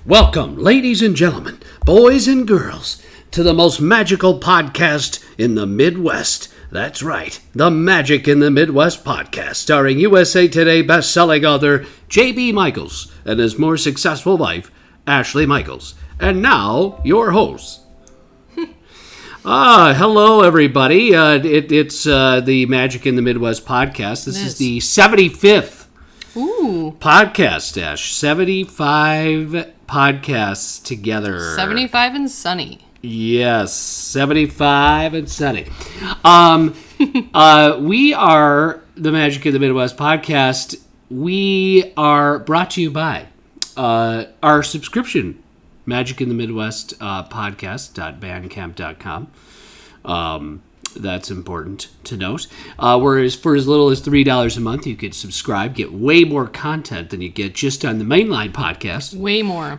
Welcome, ladies and gentlemen, boys and girls, to the most magical podcast in the Midwest. That's right, the Magic in the Midwest podcast, starring USA Today best-selling author J.B. Michaels and his more successful wife, Ashley Michaels. And now, your hosts. Hello, everybody. It's the Magic in the Midwest podcast. This is the 75th podcast, Ash. 75 podcasts together. 75 and sunny. Yes, 75 and sunny. We are the Magic in the Midwest podcast. We are brought to you by our subscription, Magic in the Midwest podcast.bandcamp.com. That's important to note. Whereas for as little as $3 a month, you could subscribe, get way more content than you get just on the mainline podcast. Way more.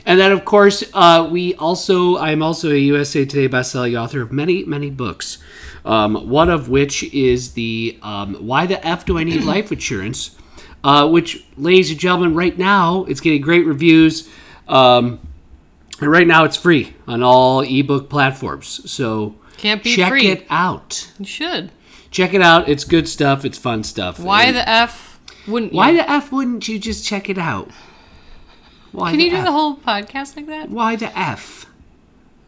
And then, of course, I'm also a USA Today bestselling author of many, many books. One of which is the Why the F Do I Need Life Insurance? Which, ladies and gentlemen, right now, it's getting great reviews. And right now, it's free on all ebook platforms. So can't be check free. it out. You should. Check it out. It's good stuff. It's fun stuff. Why the F wouldn't you? Why the F wouldn't you just check it out? Can you do the whole podcast like that? Why the F?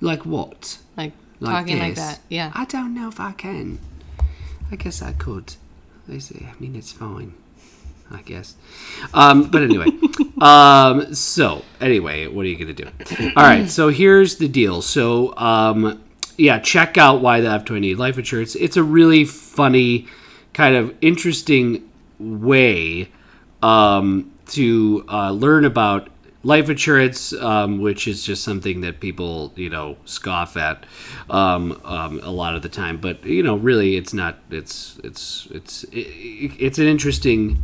Like what? Like talking like that, yeah. I don't know if I can. I guess I could. I mean, it's fine, I guess. But anyway. So, anyway, what are you going to do? All right, so here's the deal. So, check out Why the F Do I Need Life Insurance. It's a really funny, kind of interesting way to learn about life insurance, which is just something that people, scoff at a lot of the time. But really, it's not. It's an interesting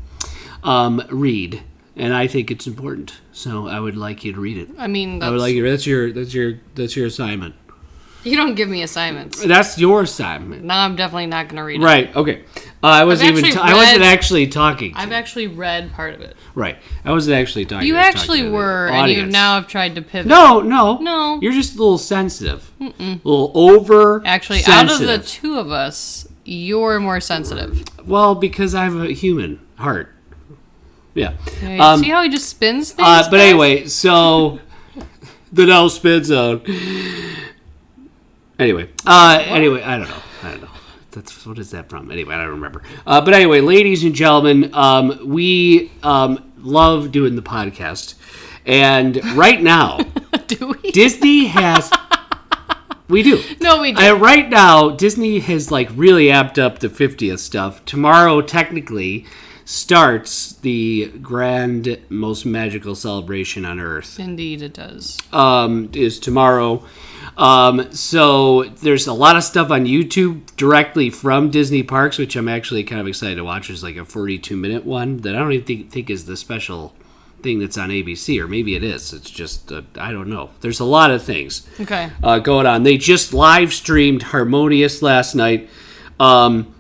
read, and I think it's important. So I would like you to read it. I mean, I would like you. That's your assignment. You don't give me assignments. That's your assignment. No, I'm definitely not going to read it. Right. Okay. I wasn't actually talking. I've actually read part of it. Right. I wasn't actually talking. You actually were, and you now have tried to pivot. No. You're just a little sensitive. A little over. Actually, out of the two of us, you're more sensitive. Well, because I have a human heart. Yeah. See how he just spins things? But anyway, so the no spin zone. Anyway, I don't know. What is that from? Anyway, I don't remember. But anyway, ladies and gentlemen, we love doing the podcast, and right now, do we? Disney has. We do. No, we do. And right now, Disney has really amped up the 50th stuff. Tomorrow, technically, starts the grand, most magical celebration on Earth. Indeed, it does. Is tomorrow. So there's a lot of stuff on YouTube directly from Disney Parks, which I'm actually kind of excited to watch. There's like a 42-minute one that I don't even think is the special thing that's on ABC, or maybe it is. It's just, I don't know. There's a lot of things going on. They just live streamed Harmonious last night. From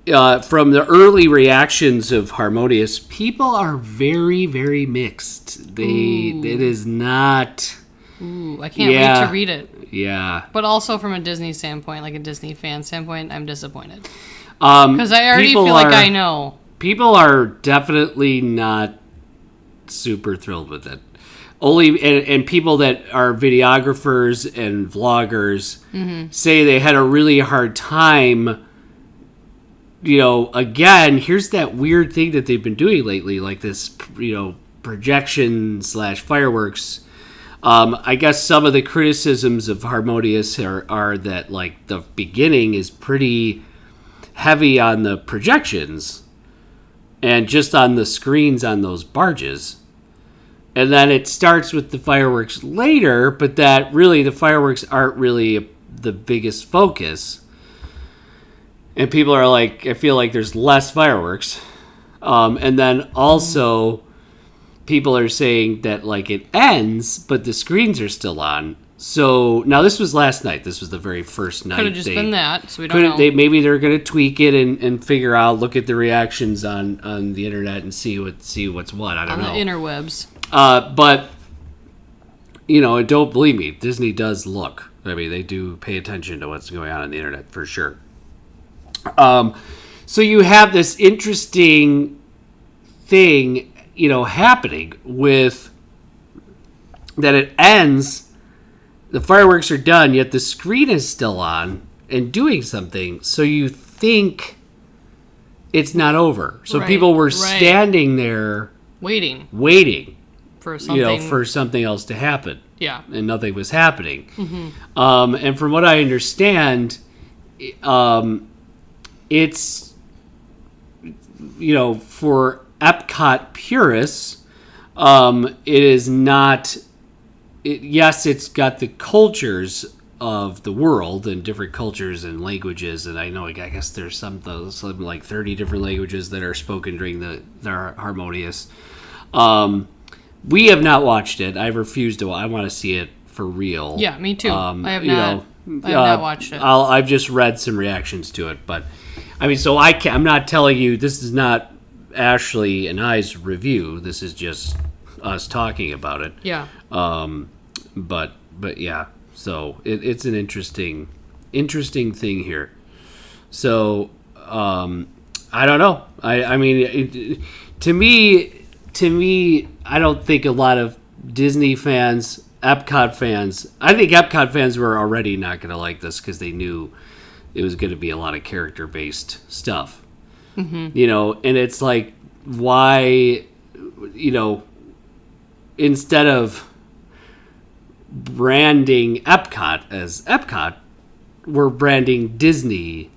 the early reactions of Harmonious, people are very, very mixed. It is not... Ooh, I can't wait to read it. Yeah. But also from a Disney standpoint, like a Disney fan standpoint, I'm disappointed. Because I already feel like I know. People are definitely not super thrilled with it. And people that are videographers and vloggers say they had a really hard time. Again, here's that weird thing that they've been doing lately, like this, projection / fireworks. I guess some of the criticisms of Harmonious are that, the beginning is pretty heavy on the projections and just on the screens on those barges. And then it starts with the fireworks later, but that really, the fireworks aren't really the biggest focus. And people are I feel like there's less fireworks. And then also... people are saying that it ends, but the screens are still on. So now this was last night. This was the very first night. Could have just been that. So we don't know. Maybe they're going to tweak it and figure out, look at the reactions on the internet and see what's what. I don't know. On the interwebs. But and don't believe me, Disney does look. I mean, they do pay attention to what's going on the internet for sure. So you have this interesting thing, happening with that it ends, the fireworks are done, yet the screen is still on and doing something. So you think it's not over. So people were standing there waiting for something else to happen. Yeah. And nothing was happening. Mm-hmm. And from what I understand, it's, for Epcot purists, it is not, yes, it's got the cultures of the world and different cultures and languages. And I guess there's something like 30 different languages that are spoken during the Harmonious. We have not watched it. I refuse to. I want to see it for real. Yeah, me too. I have not watched it. I've just read some reactions to it, but I mean, so I'm not telling you, this is not Ashley and I's review. This is just us talking about it. Yeah. But yeah. So it's an interesting thing here. So I don't know. I mean, to me, I don't think a lot of Disney fans, Epcot fans. I think Epcot fans were already not going to like this because they knew it was going to be a lot of character-based stuff. Mm-hmm. And it's like, why, instead of branding Epcot as Epcot, we're branding Disney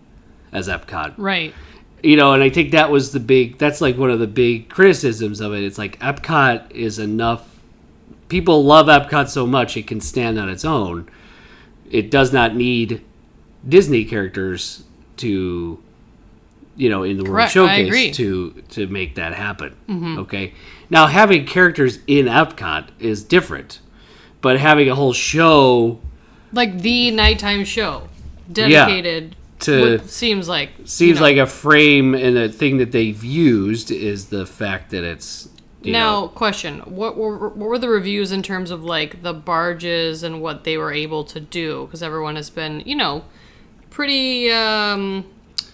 as Epcot. Right. And I think that's like one of the big criticisms of it. It's like Epcot is enough. People love Epcot so much it can stand on its own. It does not need Disney characters to, in the World Showcase to make that happen. Mm-hmm. Okay. Now, having characters in Epcot is different, but having a whole show, like the nighttime show, dedicated to seems like a frame, and a thing that they've used is the fact that it's. Question: what were the reviews in terms of like the barges and what they were able to do? Because everyone has been, pretty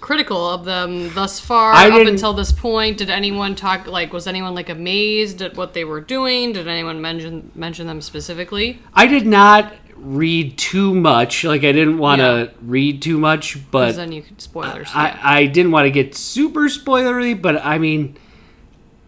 critical of them thus far up until this point. Did anyone talk, was anyone amazed at what they were doing? Did anyone mention them specifically? I did not read too much. I didn't want to read too much, but then you could spoilers. I didn't want to get super spoilery, but I mean,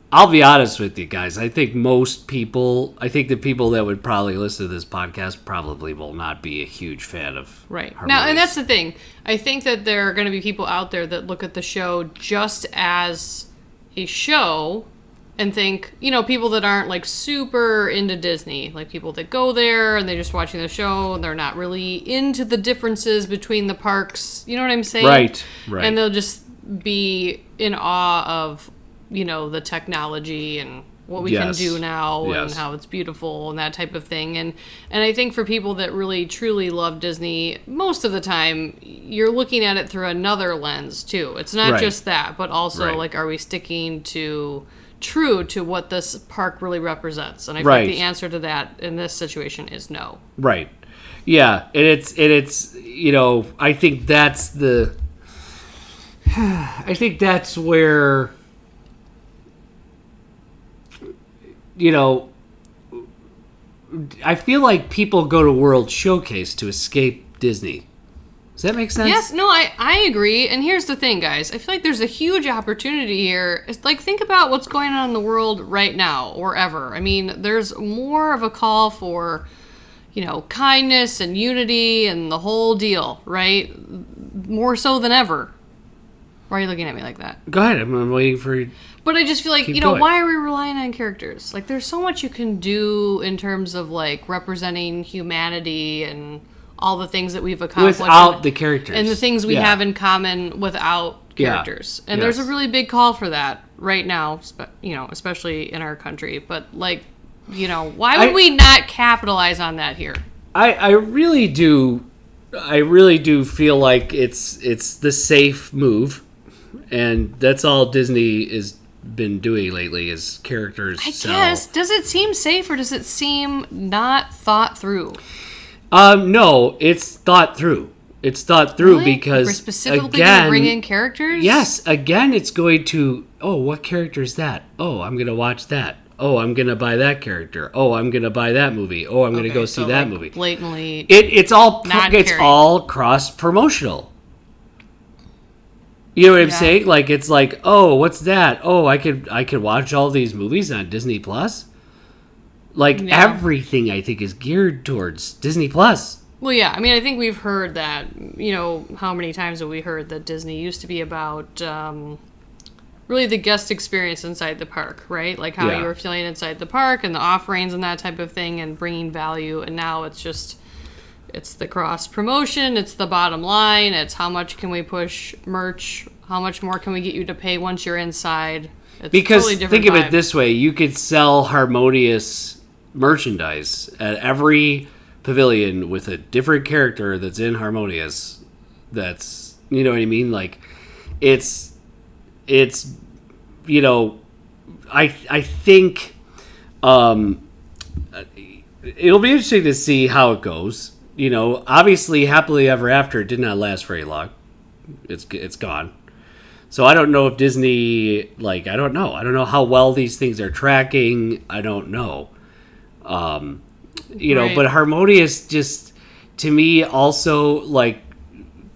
I'll be honest with you guys. I think the people that would probably listen to this podcast probably will not be a huge fan of Harmonious. Now, and that's the thing. I think that there are going to be people out there that look at the show just as a show and think, people that aren't super into Disney, people that go there and they're just watching the show and they're not really into the differences between the parks. You know what I'm saying? Right. And they'll just be in awe of the technology and what we can do now and how it's beautiful and that type of thing. And I think for people that really truly love Disney, most of the time you're looking at it through another lens too. It's not just that, but also are we sticking true to what this park really represents? And I think the answer to that in this situation is no. Right. Yeah. And it's I think that's where I feel like people go to World Showcase to escape Disney. Does that make sense? Yes, no, I agree. And here's the thing, guys. I feel like there's a huge opportunity here. It's think about what's going on in the world right now or ever. I mean, there's more of a call for, kindness and unity and the whole deal, right? More so than ever. Why are you looking at me like that? Go ahead. I'm waiting for you. But I just feel like, why are we relying on characters? There's so much you can do in terms of, representing humanity and all the things that we've accomplished. Without the characters. And the things we have in common without characters. And there's a really big call for that right now, especially in our country. But, why would we not capitalize on that here? I really do. I really do feel like it's the safe move. And that's all Disney is been doing lately is characters I sell. guess. Does it seem safe or does it seem not thought through? No, it's thought through. It's thought through Really? because We're specifically again, going to bring in characters? Yes, again, it's going to. Oh, what character is that? Oh, I'm going to watch that. Oh, I'm going to buy that character. Oh, I'm going to buy that movie. Oh, I'm going to go see that movie. Blatantly, it's all cross promotional. You know what I'm saying? Like it's like, oh, what's that? Oh, I could watch all these movies on Disney Plus. Like everything, I think, is geared towards Disney Plus. Well, yeah. I mean, I think we've heard that. You know, how many times have we heard that Disney used to be about really the guest experience inside the park, right? Like how you were feeling inside the park and the offerings and that type of thing, and bringing value. And now it's just. It's the cross promotion, it's the bottom line, it's how much can we push merch, how much more can we get you to pay once you're inside. It's because totally different think vibe. of it this way, you could sell Harmonious merchandise at every pavilion with a different character that's in Harmonious. That's, you know what I mean? Like it's you know, I think it'll be interesting to see how it goes. You know, obviously, Happily Ever After did not last very long. It's gone. So I don't know if Disney, like, I don't know how well these things are tracking. I don't know. You know, but Harmonious just, to me, also, like,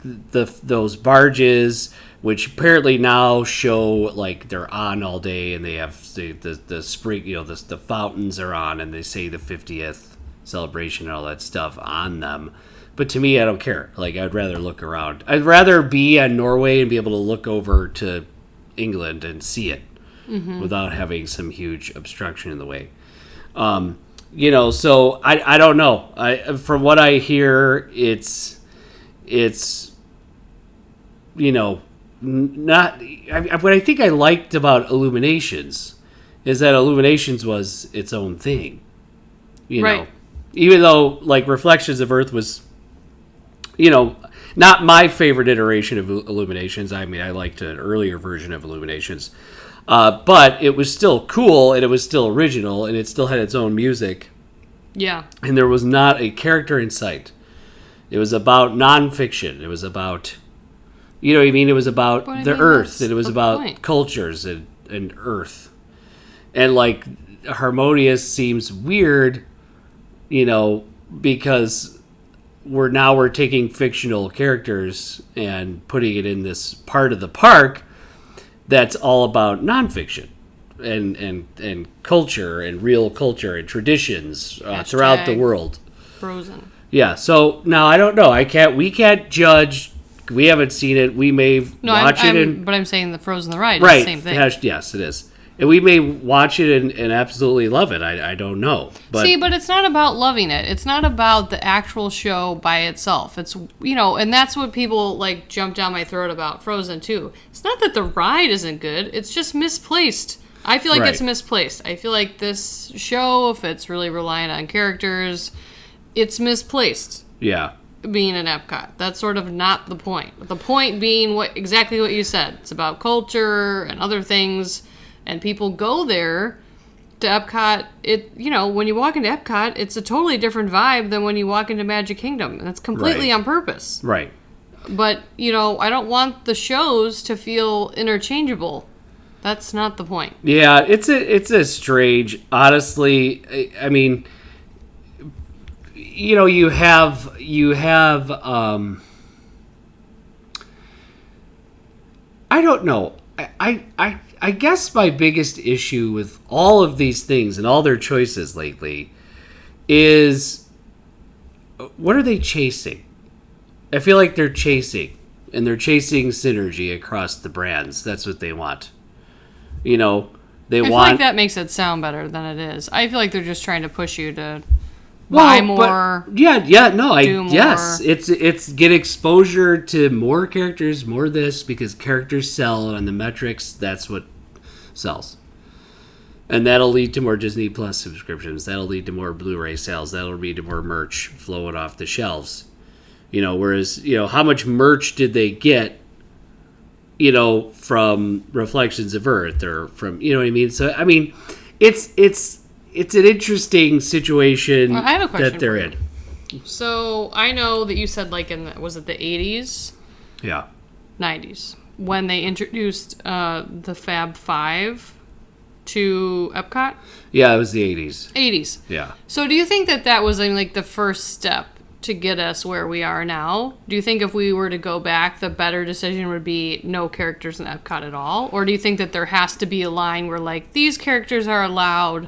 those barges, which apparently now show, like, they're on all day, and they have the spring, you know, the fountains are on, and they say the 50th celebration and all that stuff on them. But to me, I don't care. Like, I'd rather look around. I'd rather be in Norway and be able to look over to England and see it without having some huge obstruction in the way. You know, so I don't know. From what I hear, it's you know, not. What I think I liked about Illuminations is that Illuminations was its own thing. You know, even though like Reflections of Earth was, you know, not my favorite iteration of Illuminations. I mean, I liked an earlier version of Illuminations, but it was still cool and it was still original and it still had its own music. Yeah, and there was not a character in sight. It was about nonfiction. It was about, you know what I mean? It was about the earth, and it was about cultures and earth. And, like, Harmonious seems weird, you know, because we're taking fictional characters and putting it in this part of the park that's all about nonfiction and culture and real culture and traditions throughout the world. Frozen. Yeah, so now I don't know. We can't judge. We haven't seen it. We may watch it. But I'm saying the Frozen the ride is the same thing. Yes, it is. And we may watch it and absolutely love it. I don't know. But it's not about loving it. It's not about the actual show by itself. It's, you know, and that's what people, like, jump down my throat about Frozen, too. It's not that the ride isn't good. It's just misplaced. I feel like it's misplaced. I feel like this show, if it's really reliant on characters, it's misplaced. Yeah. Being in Epcot. That's sort of not the point. The point being exactly what you said. It's about culture and other things, and people go there to Epcot. When you walk into Epcot, it's a totally different vibe than when you walk into Magic Kingdom, and that's completely on purpose. Right. But, you know, I don't want the shows to feel interchangeable. That's not the point. Yeah, it's a strange, honestly. I mean, you know, you have I don't know. I guess my biggest issue with all of these things and all their choices lately is, what are they chasing? I feel like they're chasing synergy across the brands. That's what they want. You know, I feel like that makes it sound better than it is. I feel like they're just trying to push you to buy more. Yes, it's get exposure to more characters, more this, because characters sell, and the metrics, that's what sells. And that'll lead to more Disney Plus subscriptions. That'll lead to more Blu-ray sales. That'll lead to more merch flowing off the shelves. You know, whereas, you know, how much merch did they get? from Reflections of Earth or from, you know what I mean? So, I mean, it's an interesting situation I have a question that they're in. So I know that you said like was it the 80s? Yeah. 90s. When they introduced the Fab Five to Epcot? Yeah, it was the 80s. 80s. Yeah. So do you think that was like the first step to get us where we are now? Do you think if we were to go back, the better decision would be no characters in Epcot at all? Or do you think that there has to be a line where like these characters are allowed?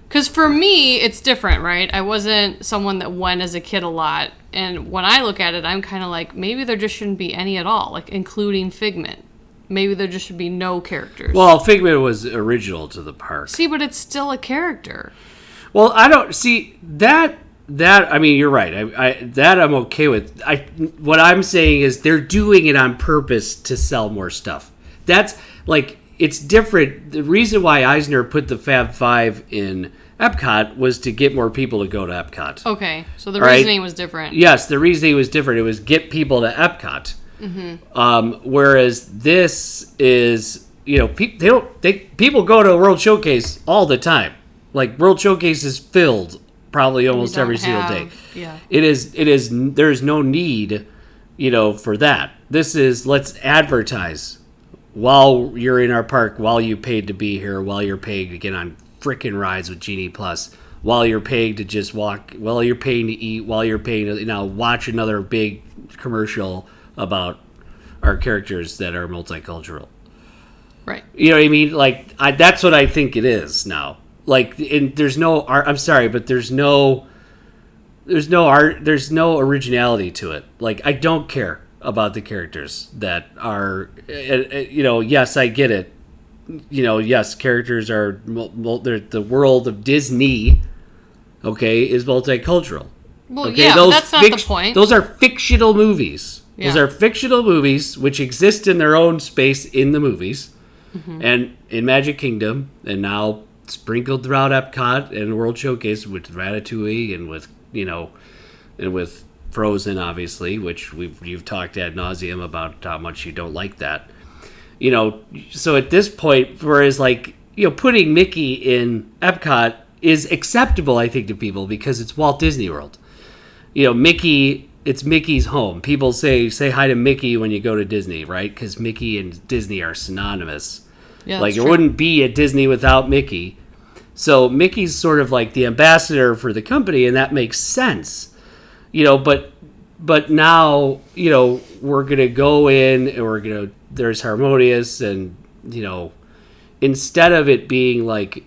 Because for me, it's different, right? I wasn't someone that went as a kid a lot. And when I look at it, I'm kind of like, maybe there just shouldn't be any at all, like including Figment. Maybe there just should be no characters. Well, Figment was original to the park. See, but it's still a character. Well, I don't see that. I mean, you're right. I'm okay with. What I'm saying is they're doing it on purpose to sell more stuff. That's like, it's different. The reason why Eisner put the Fab Five in Epcot was to get more people to go to Epcot. Okay, so the reasoning was different. Yes, the reasoning was different. It was get people to Epcot. Mm-hmm. Whereas this is, people go to World Showcase all the time. Like, World Showcase is filled probably almost every single day. Yeah. It is. There's no need, for that. This is, let's advertise while you're in our park, while you paid to be here, while you're paying to get on frickin' rides with Genie Plus, while you're paying to just walk, while you're paying to eat, while you're paying to watch another big commercial about our characters that are multicultural. Right. You know what I mean? Like, that's what I think it is now. Like, there's no art. I'm sorry, but there's no art. There's no originality to it. Like, I don't care about the characters that are, yes, I get it. Yes, characters are, the world of Disney, okay, is multicultural. Well, okay? yeah, but that's not the point. Those are fictional movies. Yeah. Those are fictional movies which exist in their own space in the movies. Mm-hmm. And in Magic Kingdom, and now sprinkled throughout Epcot and World Showcase with Ratatouille and with Frozen, obviously, which you've talked ad nauseum about how much you don't like that. So at this point, whereas putting Mickey in Epcot is acceptable, I think, to people because it's Walt Disney World. Mickey, it's Mickey's home. People say hi to Mickey when you go to Disney, right? Because Mickey and Disney are synonymous. Yeah, it wouldn't be a Disney without Mickey. So Mickey's sort of like the ambassador for the company, and that makes sense. But now, we're going to go in and there's Harmonious, and, instead of it being like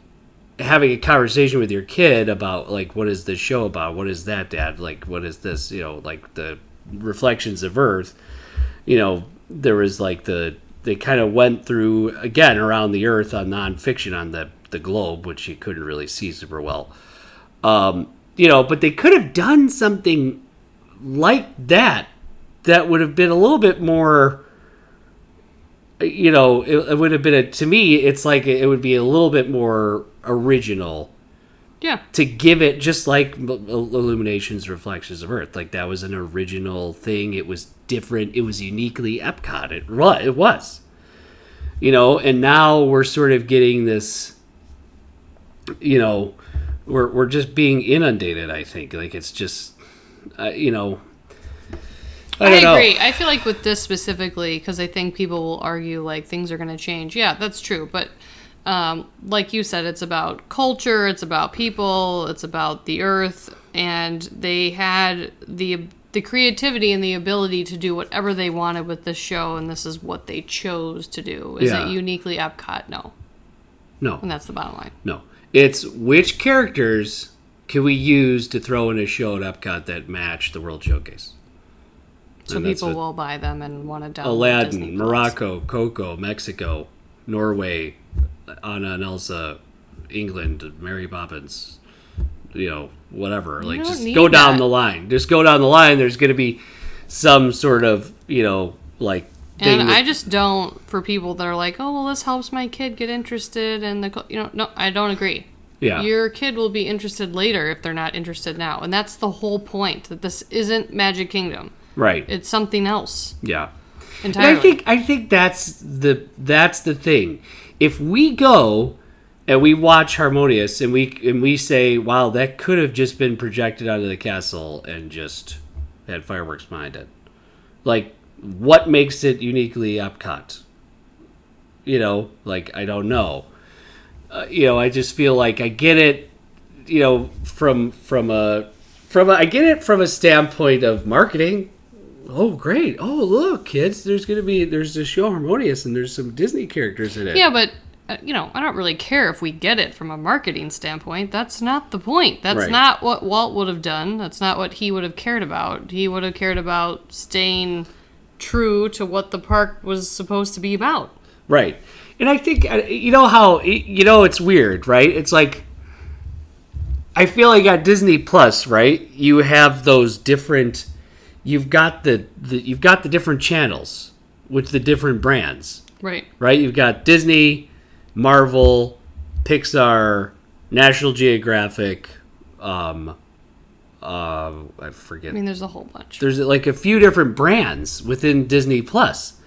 having a conversation with your kid about like, what is this show about? What is that, Dad? Like, what is this? Like the Reflections of Earth, there was like they kind of went through again around the Earth on nonfiction on the globe, which you couldn't really see super well. But they could have done something like that would have been a little bit more, it would have been to me, it's like it would be a little bit more original. Yeah. To give it, just like Illuminations, Reflections of Earth, like that was an original thing. It was different. It was uniquely Epcot. It was. And now we're sort of getting this, we're just being inundated, I think. Like, it's just, I agree. I feel like with this specifically, because I think people will argue like things are going to change. Yeah, that's true. But like you said, it's about culture, it's about people, it's about the Earth, and they had the creativity and the ability to do whatever they wanted with this show, and this is what they chose to do. Is it uniquely Epcot? No. And that's the bottom line. No. It's which characters can we use to throw in a show at Epcot that match the World Showcase? So people will buy them and want to download Aladdin, Disney Plus. Morocco, Coco, Mexico, Norway, Anna and Elsa, England, Mary Poppins, whatever. Like, just go down the line. Just go down the line. There's going to be some sort of, like... And I just don't, for people that are like, oh, well, this helps my kid get interested in no, I don't agree. Yeah. Your kid will be interested later if they're not interested now. And that's the whole point, that this isn't Magic Kingdom. Right. It's something else. Yeah. Entirely. And I think that's the thing. If we go and we watch Harmonious and we say, wow, that could have just been projected onto the castle and just had fireworks behind it. Like, what makes it uniquely Epcot? You know, like, I don't know. I just feel like I get it, from I get it from a standpoint of marketing. Oh, great. Oh, look, kids, there's the show Harmonious and there's some Disney characters in it. Yeah, but I don't really care if we get it from a marketing standpoint. That's not the point. That's not what Walt would have done. That's not what he would have cared about. He would have cared about staying true to what the park was supposed to be about. Right. And I think, how, it's weird, right? It's like, I feel like at Disney Plus, right, you have those different, you've got the different channels with the different brands. Right. Right? You've got Disney, Marvel, Pixar, National Geographic, I forget. I mean, there's a whole bunch. There's like a few different brands within Disney Plus.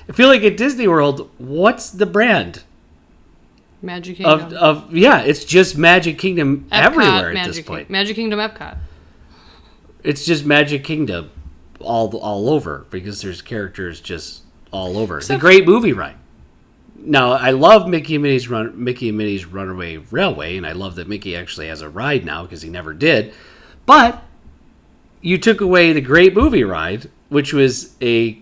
I feel like at Disney World, what's the brand? Magic Kingdom. It's just Magic Kingdom Epcot, everywhere at this point. Magic Kingdom Epcot. It's just Magic Kingdom all over because there's characters just all over. It's a great movie ride. Now, I love Mickey and Minnie's Runaway Railway, and I love that Mickey actually has a ride now because he never did. But you took away the great movie ride, which was a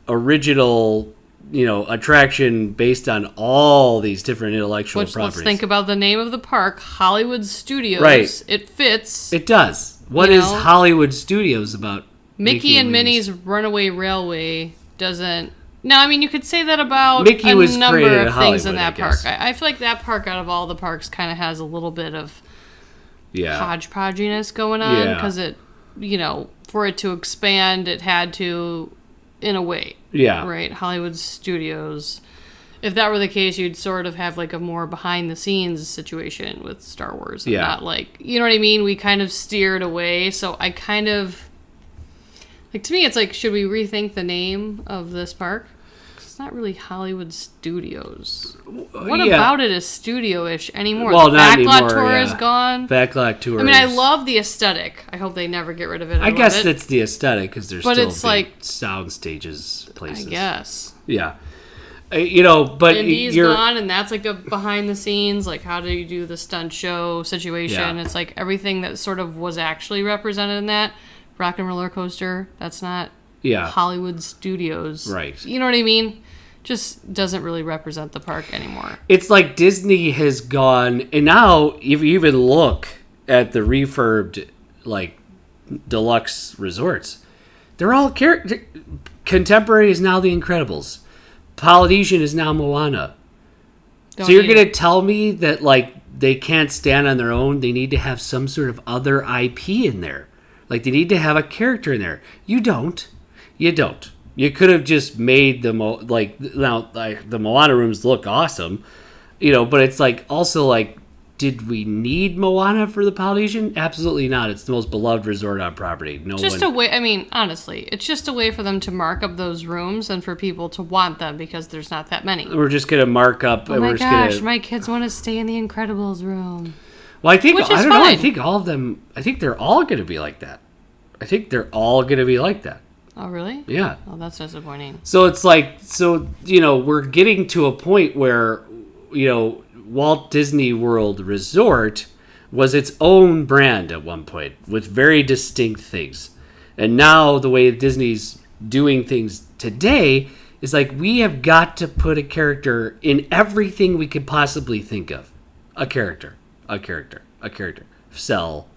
original, attraction based on all these different intellectual properties. Let's think about the name of the park, Hollywood Studios. Right. It fits. It does. What is Hollywood Studios about? Mickey and Minnie's Runaway Railway doesn't... Now, I mean, you could say that about Mickey was a number created of in Hollywood, things in that I guess. park. I feel like that park, out of all the parks, kind of has a little bit of hodgepodginess going on. Because it, for it to expand, it had to, in a way. Yeah. Right? Hollywood Studios. If that were the case, you'd sort of have like a more behind-the-scenes situation with Star Wars. And not like, you know what I mean? We kind of steered away. So I kind of... Like, to me, it's like, should we rethink the name of this park? It's not really Hollywood Studios. What about it is studio-ish anymore? Well, the not Backlot anymore, Tour is gone. Backlot Tour. I mean, I love the aesthetic. I hope they never get rid of it. I guess that's the aesthetic because there's still it's like sound stages places. I guess. Yeah. But Indy's gone, and that's like a behind the scenes, like how do you do the stunt show situation? Yeah. It's like everything that sort of was actually represented in that. Rock and Roller Coaster, that's not Hollywood Studios. Right. You know what I mean? Just doesn't really represent the park anymore. It's like Disney has gone, and now if you even look at the refurbed, like, deluxe resorts, they're all Contemporary is now The Incredibles. Polynesian is now Moana. So you're going to tell me that, like, they can't stand on their own? They need to have some sort of other IP in there. Like, they need to have a character in there. You don't. You don't. You could have just made the Moana rooms look awesome, but it's like, also like, did we need Moana for the Polynesian? Absolutely not. It's the most beloved resort on property. Honestly, it's just a way for them to mark up those rooms and for people to want them because there's not that many. We're just going to mark up. Oh my gosh, my kids want to stay in the Incredibles room. Well, I think, I don't know, I think all of them, I think they're all going to be like that. Oh, really? Yeah. Oh, that's disappointing. So it's like, we're getting to a point where, Walt Disney World Resort was its own brand at one point with very distinct things. And now the way Disney's doing things today is like, we have got to put a character in everything we could possibly think of. A character. Sell.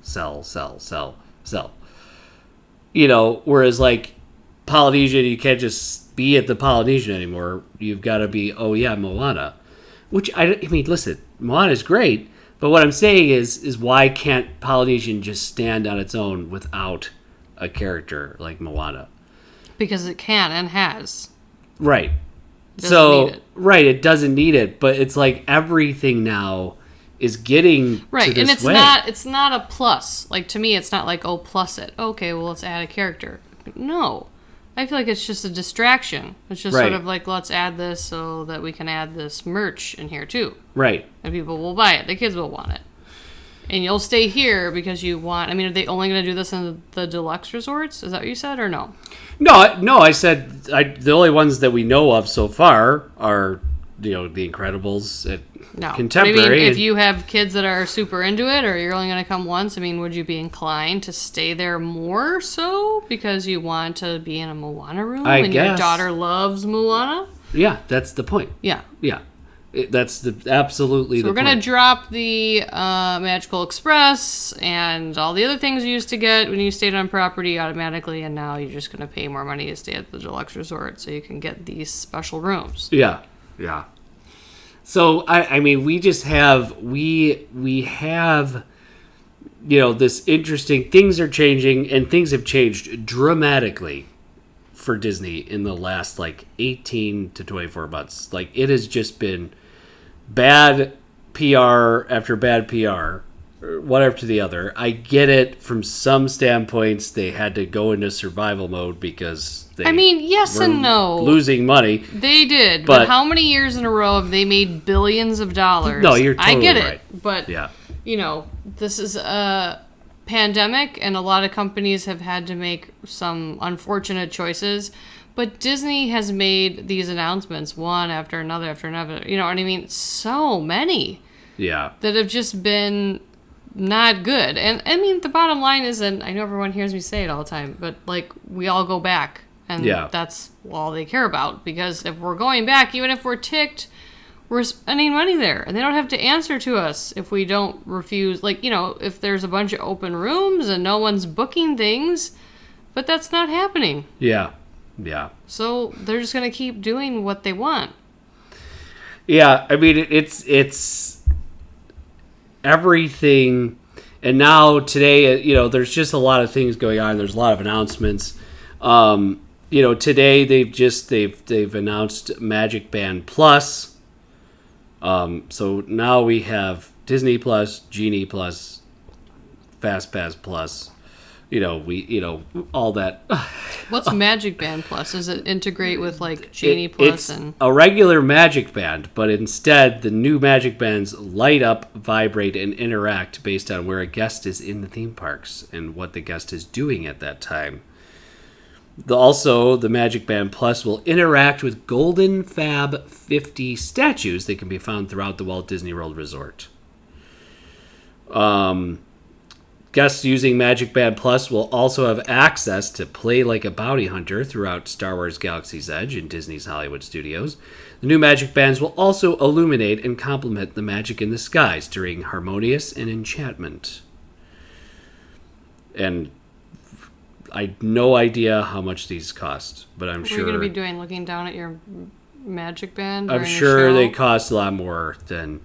Whereas like Polynesian, you can't just be at the Polynesian anymore. You've got to be, Moana. Which, I mean, listen, Moana's great, but what I'm saying is why can't Polynesian just stand on its own without a character like Moana? Because it can and has. Right. It doesn't need it. Right, it doesn't need it, but it's like everything now is getting to this and it's way. it's not a plus. Like, to me, it's not like, plus it. Okay, well, let's add a character. No. I feel like it's just a distraction. It's just Right. sort of like, let's add this so that we can add this merch in here too. Right. And people will buy it. The kids will want it. And you'll stay here because you want... I mean, are they only going to do this in the deluxe resorts? Is that what you said, or no? No, I said the only ones that we know of so far are, the Incredibles at Contemporary. But I mean, if you have kids that are super into it, or you're only going to come once, I mean, would you be inclined to stay there more so because you want to be in a Moana room and your daughter loves Moana? Yeah, that's the point. Yeah. Yeah. That's absolutely the point. So we're going to drop the Magical Express and all the other things you used to get when you stayed on property automatically, and now you're just going to pay more money to stay at the deluxe resort so you can get these special rooms. Yeah. Yeah. So, I mean, we just have, we have, this interesting, things are changing, and things have changed dramatically for Disney in the last, 18 to 24 months. It has just been bad PR after bad PR, one after the other. I get it from some standpoints. They had to go into survival mode because they yes were and no. losing money. They did, but how many years in a row have they made billions of dollars? No, you're totally right. I get right. it, but this is a pandemic, and a lot of companies have had to make some unfortunate choices. But Disney has made these announcements one after another after another. You know what I mean? So many. Yeah. That have just been not good. And I mean, the bottom line is, and I know everyone hears me say it all the time, but we all go back. And that's all they care about. Because if we're going back, even if we're ticked, we're spending money there. And they don't have to answer to us if we don't refuse. If there's a bunch of open rooms and no one's booking things. But that's not happening. Yeah. Yeah. So they're just going to keep doing what they want. Yeah, I mean, it's everything. And now today, there's just a lot of things going on. There's a lot of announcements. Today they've announced Magic Band Plus. So now we have Disney Plus, Genie Plus, Fast Pass Plus. All that. What's Magic Band Plus? Does it integrate with Genie Plus? It's a regular Magic Band, but instead the new Magic Bands light up, vibrate, and interact based on where a guest is in the theme parks and what the guest is doing at that time. Also, the Magic Band Plus will interact with Golden Fab 50 statues that can be found throughout the Walt Disney World Resort. Guests using Magic Band Plus will also have access to Play Like a Bounty Hunter throughout Star Wars Galaxy's Edge and Disney's Hollywood Studios. The new Magic Bands will also illuminate and complement the magic in the skies during Harmonious and Enchantment. And I have no idea how much these cost, but I'm sure... What are you going to be doing, looking down at your Magic Band? I'm sure they cost a lot more than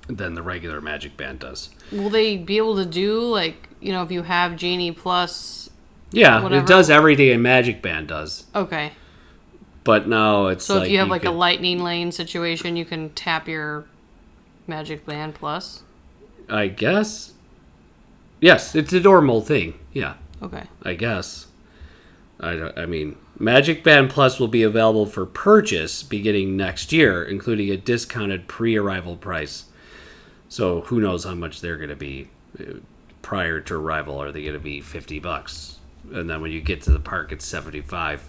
the regular Magic Band does. Will they be able to do, if you have Genie Plus... Yeah, whatever? It does everything a Magic Band does. Okay. But now it's So if you have, a lightning lane situation, you can tap your Magic Band Plus? I guess. Yes, it's a normal thing. Yeah. Okay. I guess. Magic Band Plus will be available for purchase beginning next year, including a discounted pre-arrival price. So who knows how much they're going to be prior to arrival? Are they going to be $50? And then when you get to the park, it's $75.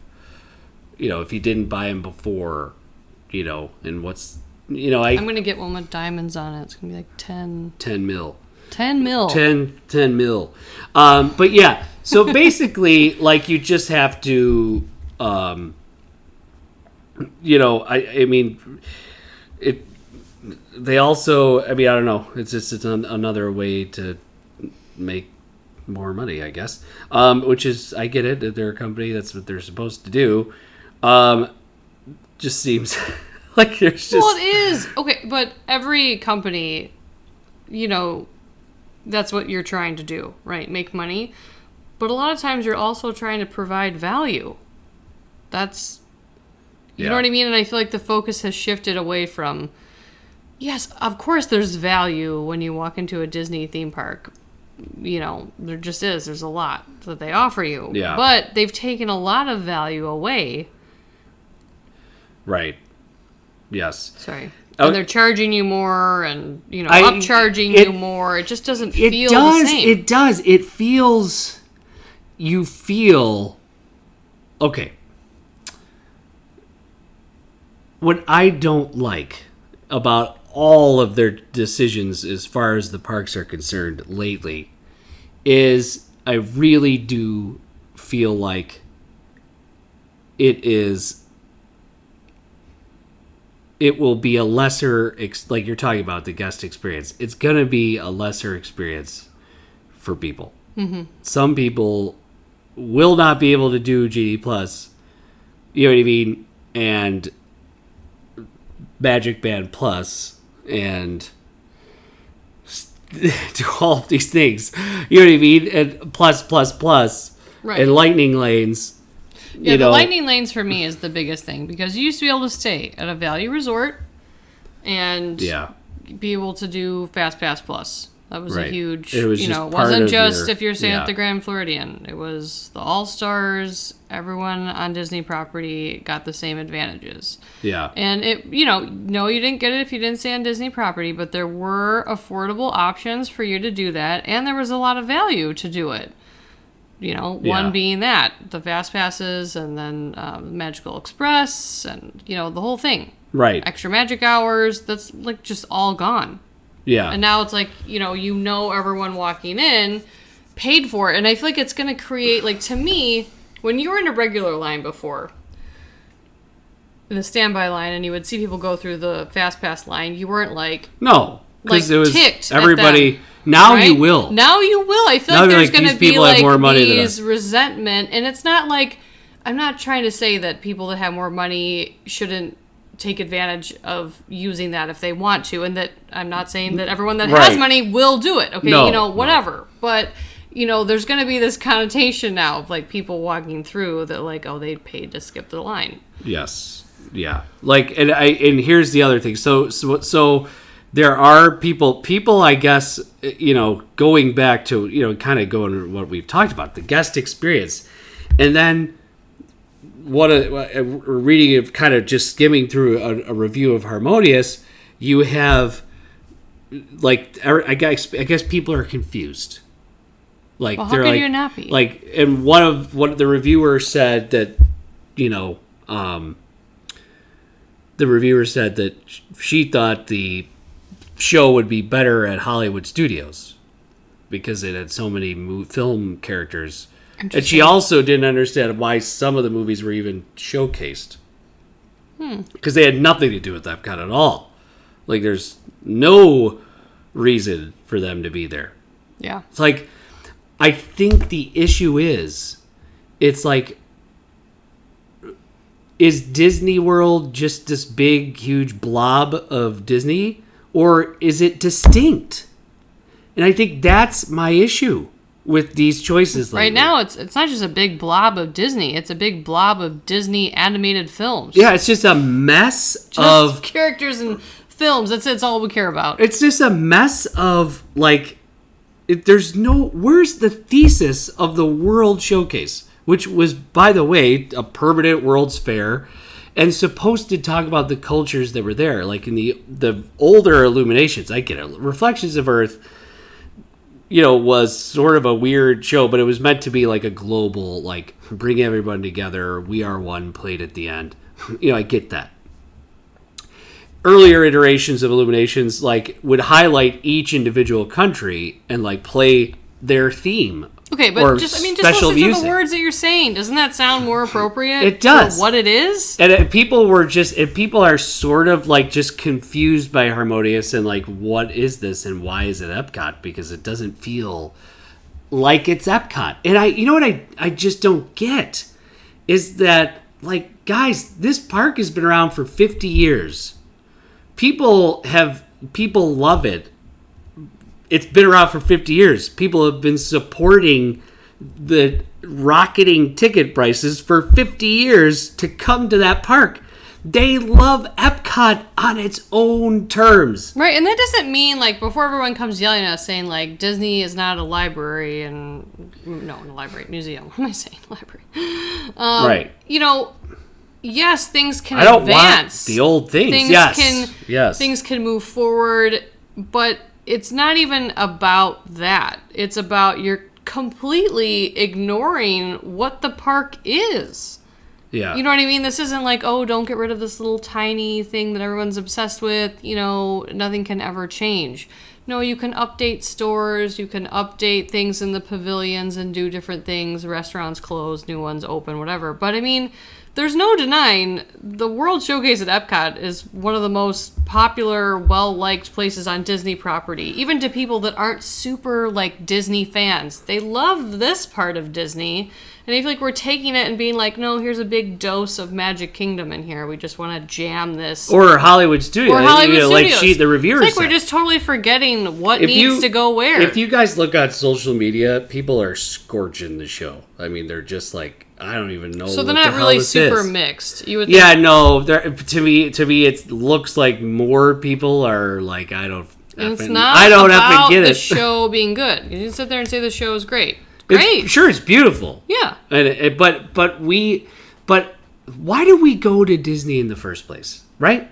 If you didn't buy them before, and what's, I'm going to get one with diamonds on it. It's going to be 10 mil. 10 mil. 10 mil. But yeah, so basically, you just have to, they also, I don't know. It's just another way to make more money, I guess. Which is, I get it. They're a company. That's what they're supposed to do. Just seems like there's just... Well, it is. Okay, but every company, that's what you're trying to do, right? Make money. But a lot of times you're also trying to provide value. That's... You know what I mean? And I feel like the focus has shifted away from... Yes, of course there's value when you walk into a Disney theme park. there just is. There's a lot that they offer you. Yeah. But they've taken a lot of value away. Right. Yes. Sorry. And they're charging you more and, upcharging you more. It just doesn't feel the same. It does. It feels... You feel... Okay. What I don't like about all of their decisions as far as the parks are concerned lately is I really do feel like it will be a lesser, like you're talking about the guest experience. It's going to be a lesser experience for people. Mm-hmm. Some people will not be able to do GD Plus, you know what I mean? And Magic Band Plus and do all of these things, you know what I mean? And plus, right. And lightning lanes. Yeah, the lightning lanes for me is the biggest thing because you used to be able to stay at a value resort and be able to do Fast Pass Plus. That was a huge, it wasn't just if you're staying at the Grand Floridian. It was the All-Stars, everyone on Disney property got the same advantages. Yeah. And no, you didn't get it if you didn't stay on Disney property, but there were affordable options for you to do that, and there was a lot of value to do it. One being that, the Fast Passes, and then Magical Express, and, the whole thing. Right. Extra Magic Hours, that's, just all gone. Yeah. And now it's like, everyone walking in paid for it. And I feel like it's going to create, to me, when you were in a regular line before, in the standby line, and you would see people go through the Fast Pass line, you weren't no, because it was ticked everybody. Now right? You will. Now you will. I feel like there's going to be these resentment. And it's not I'm not trying to say that people that have more money shouldn't take advantage of using that if they want to. And that I'm not saying that everyone that has money will do it. Okay, whatever. No. But, there's going to be this connotation now of people walking through that they paid to skip the line. Yes. Yeah. And here's the other thing. So there are people, I guess, going back to, kind of going to what we've talked about, the guest experience. And then reading of kind of just skimming through a review of Harmonious, you have, I guess people are confused. How could you not be? And one of the reviewers said that, the reviewer said that she thought the show would be better at Hollywood Studios because it had so many film characters, and she also didn't understand why some of the movies were even showcased because they had nothing to do with Epcot at all. There's no reason for them to be there. Yeah, it's I think the issue is is Disney World just this big huge blob of Disney? Or is it distinct? And I think that's my issue with these choices lately. Right now, it's not just a big blob of Disney. It's a big blob of Disney animated films. Yeah, it's just a mess of... characters and films. It's all we care about. It's just a mess of, there's no... Where's the thesis of the World Showcase? Which was, by the way, a permanent World's Fair... And supposed to talk about the cultures that were there. In the older Illuminations, I get it. Reflections of Earth, was sort of a weird show, but it was meant to be a global, bring everyone together, we are one played at the end. I get that. Earlier iterations of Illuminations, would highlight each individual country and, play their theme. Okay, but just listen to the words that you're saying. Doesn't that sound more appropriate? It does. For what it is? And people are sort of just confused by Harmonious and what is this and why is it Epcot? Because it doesn't feel like it's Epcot. And I just don't get is that guys, this park has been around for 50 years. People love it. It's been around for 50 years. People have been supporting the rocketing ticket prices for 50 years to come to that park. They love Epcot on its own terms. Right, and that doesn't mean, like, before everyone comes yelling at us saying, like, Disney is not a library and... No, a library, museum. What am I saying? Library. Right. You know, yes, things can I don't advance. want the old things. Yes. Things can move forward, but it's not even about that. It's about you're completely ignoring what the park is. Yeah. You know what I mean? This isn't like, oh, don't get rid of this little tiny thing that everyone's obsessed with. You know, nothing can ever change. No, you can update stores. You can update things in the pavilions and do different things. Restaurants close, new ones open, whatever. But I mean, there's no denying the World Showcase at Epcot is one of the most popular, well-liked places on Disney property. Even to people that aren't super, like, Disney fans. They love this part of Disney. And I feel like we're taking it and being like, no, here's a big dose of Magic Kingdom in here. We just want to jam this. Or Hollywood Studios. Or Hollywood Studios. Like the reviewers It's like we're just totally forgetting what needs to go where. If you guys look on social media, people are scorching the show. I mean, they're just like, I don't even know. So they're not really super mixed. You would think. Yeah, no. To me, it looks like more people are like, I don't about get the it. show being good. You can sit there and say the show is great. Great. It's beautiful. Yeah. But why do we go to Disney in the first place? Right?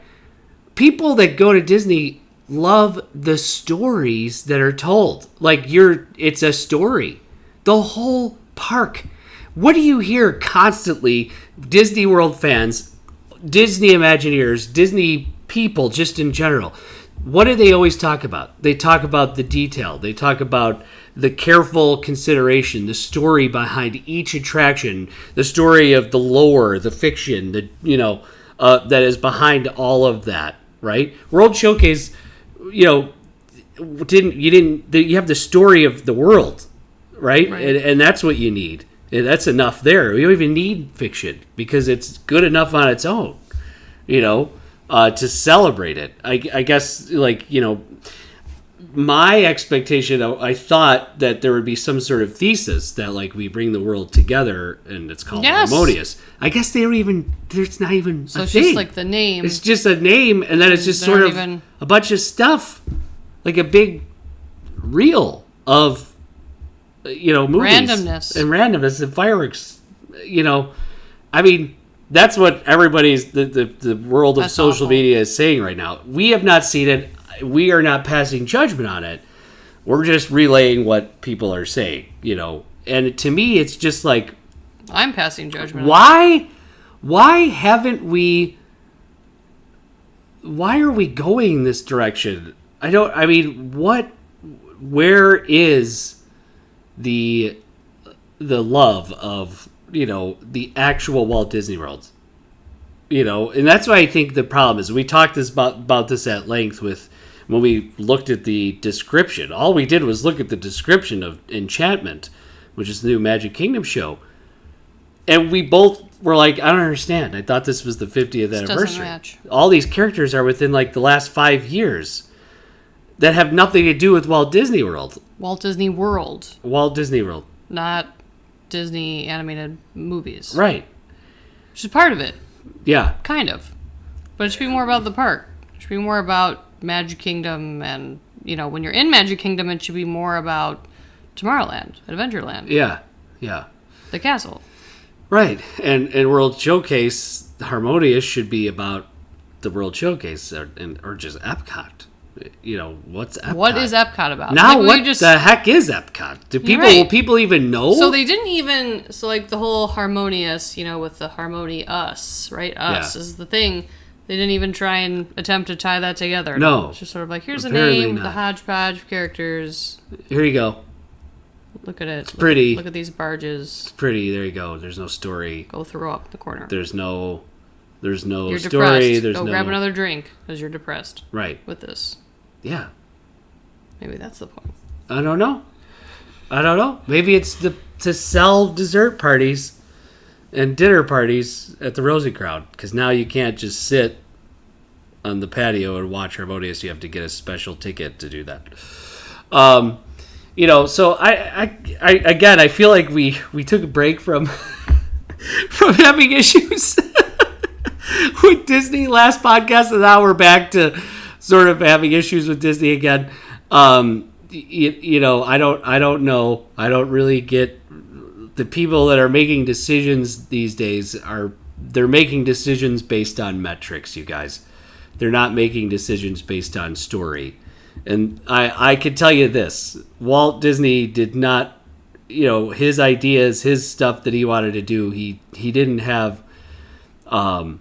People that go to Disney love the stories that are told. Like it's a story. The whole park. What do you hear constantly? Disney World fans, Disney Imagineers, Disney people just in general. What do they always talk about? They talk about the detail. They talk about the careful consideration, the story behind each attraction, the story of the lore, the fiction, that is behind all of that, right? World Showcase, you have the story of the world, right? And that's what you need. And that's enough there. You don't even need fiction because it's good enough on its own, to celebrate it. I guess, my expectation, I thought that there would be some sort of thesis that, like, we bring the world together and it's called Harmonious. I guess there's not even so a it's thing. Just like the name. It's just a name, and then it's just sort of a bunch of stuff, like a big reel of, movies. Randomness and fireworks. I mean, that's what everybody's, the world of social media is saying right now. We have not seen it. We are not passing judgment on it. We're just relaying what people are saying, And to me, it's just like, I'm passing judgment. Why haven't we? Why are we going this direction? Where is the love of, the actual Walt Disney World? And that's why I think the problem is. We talked about this at length when we looked at the description. All we did was look at the description of Enchantment, which is the new Magic Kingdom show. And we both were like, I don't understand. I thought this was the 50th anniversary. Doesn't match. All these characters are within, like, the last 5 years that have nothing to do with Walt Disney World. Walt Disney World. Walt Disney World. Not Disney animated movies. Right. Which is part of it. Yeah. Kind of. But it should be more about the park. It should be more about Magic Kingdom, and when you're in Magic Kingdom, it should be more about Tomorrowland, Adventureland. Yeah. The castle. Right, and World Showcase, Harmonious should be about the World Showcase or just Epcot. What's Epcot? What is Epcot about? Now, the heck is Epcot? Will people even know? So they didn't even, like the whole Harmonious, with the Harmony-us, right? Us is the thing. They didn't even try and attempt to tie that together. No. It's just sort of like, here's Apparently a name, not. the hodgepodge of characters. Here you go. Look at it. It's pretty. Look at these barges. It's pretty. There you go. There's no story. Go throw up the corner. There's no you're story. Depressed. There's Go grab another drink because you're depressed. Right. With this. Yeah. Maybe that's the point. I don't know. Maybe it's to sell dessert parties and dinner parties at the Rosie Crowd, because now you can't just sit on the patio and watch Harmonious. You have to get a special ticket to do that. So I feel like we took a break from from having issues with Disney last podcast, and now we're back to sort of having issues with Disney again. You know, I don't know. I don't really get the people that are making decisions these days they're making decisions based on metrics, you guys. They're not making decisions based on story. And I could tell you this. Walt Disney did not, you know, his ideas, his stuff that he wanted to do, he didn't have, I'm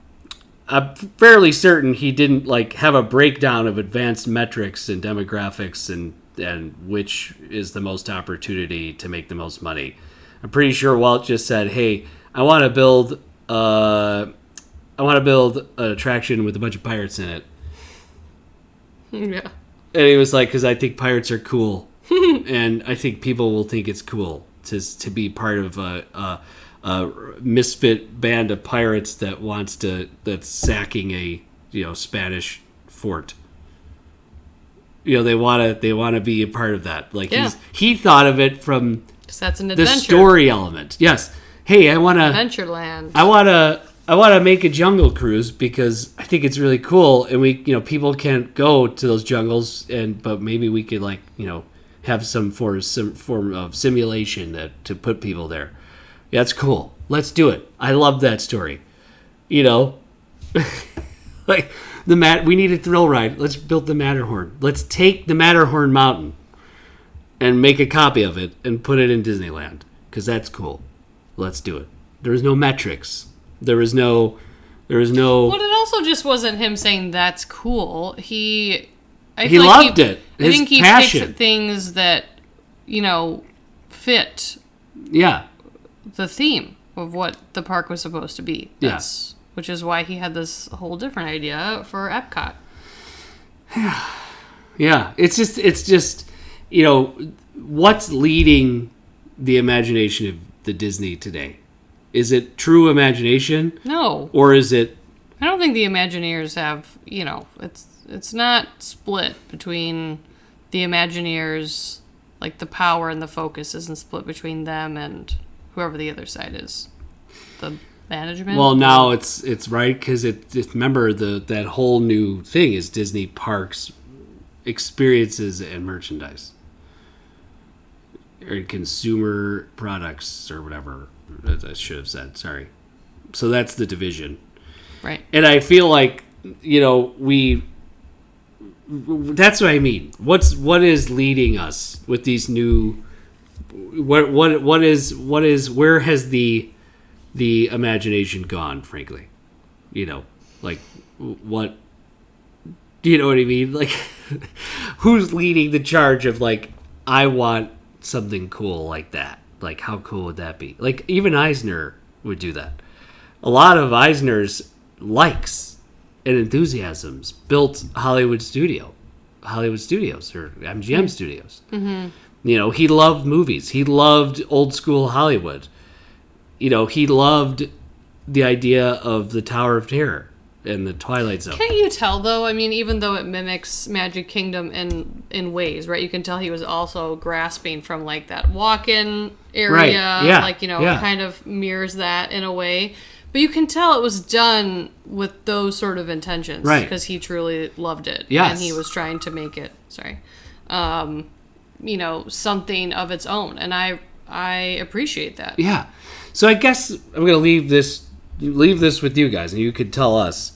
fairly certain he didn't, like, have a breakdown of advanced metrics and demographics and which is the most opportunity to make the most money. I'm pretty sure Walt just said, hey, I want to build an attraction with a bunch of pirates in it. Yeah. And he was like, because I think pirates are cool. And I think people will think it's cool to be part of a misfit band of pirates that's sacking a, you know, Spanish fort. You know, they want to be a part of that. Like, he thought of it from that's an adventure. The story element. Yes. Hey, I want to Adventureland. I want to make a jungle cruise because I think it's really cool, and we, you know, people can't go to those jungles, but maybe we could, like, you know, have some form of simulation to put people there. Yeah, that's cool. Let's do it. I love that story. You know, like we need a thrill ride. Let's build the Matterhorn. Let's take the Matterhorn mountain and make a copy of it and put it in Disneyland because that's cool. Let's do it. There was no metrics. There was no. Well, it also just wasn't him saying that's cool. He loved it. I think he picked things that, you know, fit. Yeah. The theme of what the park was supposed to be. Yes. Which is why he had this whole different idea for Epcot. Yeah. It's just, you know, what's leading the imagination of the Disney today? Is it true imagination? No. Or is it... I don't think the Imagineers have, you know, it's not split between the Imagineers, like the power and the focus isn't split between them and whoever the other side is. The management? Well, now it's right, because remember, that whole new thing is Disney Parks experiences and merchandise. Or consumer products or whatever. I should have said, sorry. So that's the division. Right. And I feel like, you know, that's what I mean. What is leading us with these new, what is where has the imagination gone, frankly? You know, like, what, do you know what I mean? Like, who's leading the charge of, like, I want something cool like that? Like, how cool would that be? Like, even Eisner would do that. A lot of Eisner's likes and enthusiasms built Hollywood Studios or MGM Studios. Mm-hmm. You know, he loved movies. He loved old school Hollywood. You know, he loved the idea of the Tower of Terror and the Twilight Zone. Can't you tell, though? I mean, even though it mimics Magic Kingdom in ways, right? You can tell he was also grasping from, like, that walk-in area. Right. Yeah. Like, you know, kind of mirrors that in a way. But you can tell it was done with those sort of intentions. Right. Because he truly loved it. Yes. And he was trying to make it, you know, something of its own. And I appreciate that. Yeah. So I guess I'm going to leave this with you guys, and you could tell us.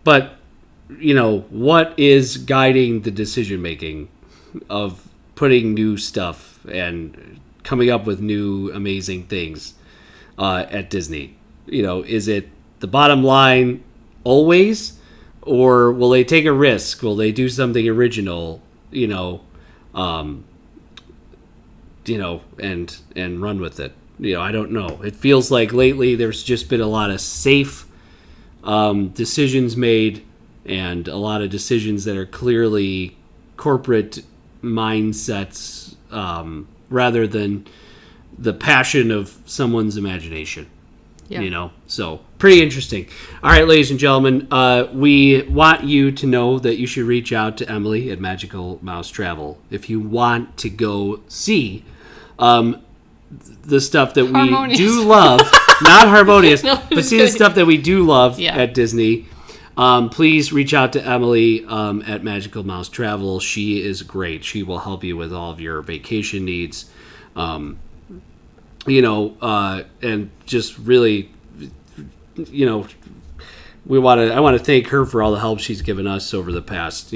But, you know, what is guiding the decision making of putting new stuff and coming up with new amazing things at Disney? You know, is it the bottom line always, or will they take a risk? Will they do something original? You know, and run with it. You know, I don't know. It feels like lately there's just been a lot of safe decisions made, and a lot of decisions that are clearly corporate mindsets rather than the passion of someone's imagination. Yeah. You know, so pretty interesting. All right, ladies and gentlemen, we want you to know that you should reach out to Emily at Magical Mouse Travel if you want to go see the stuff that we Harmonious. do love. not Harmonious, No, but see the stuff that we do love Yeah. at Disney. Please reach out to Emily at Magical Mouse Travel. She is great. She will help you with all of your vacation needs. And just really, I want to thank her for all the help she's given us over the past,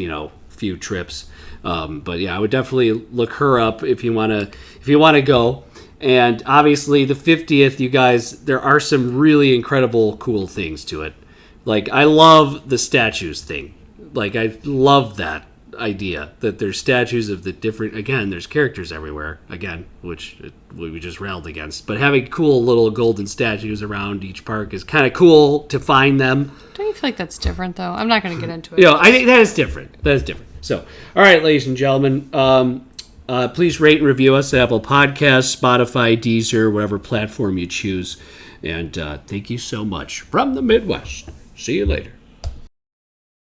few trips. But yeah, I would definitely look her up if you want to go. And obviously the 50th, you guys, there are some really incredible, cool things to it. Like, I love the statues thing. Like, I love that idea that there's statues of the different, again, there's characters everywhere, again, which we just railed against. But having cool little golden statues around each park is kind of cool to find them. Don't you feel like that's different, though? I'm not going to get into it. I think that is different. So, all right, ladies and gentlemen, please rate and review us at Apple Podcasts, Spotify, Deezer, whatever platform you choose. And thank you so much from the Midwest. See you later.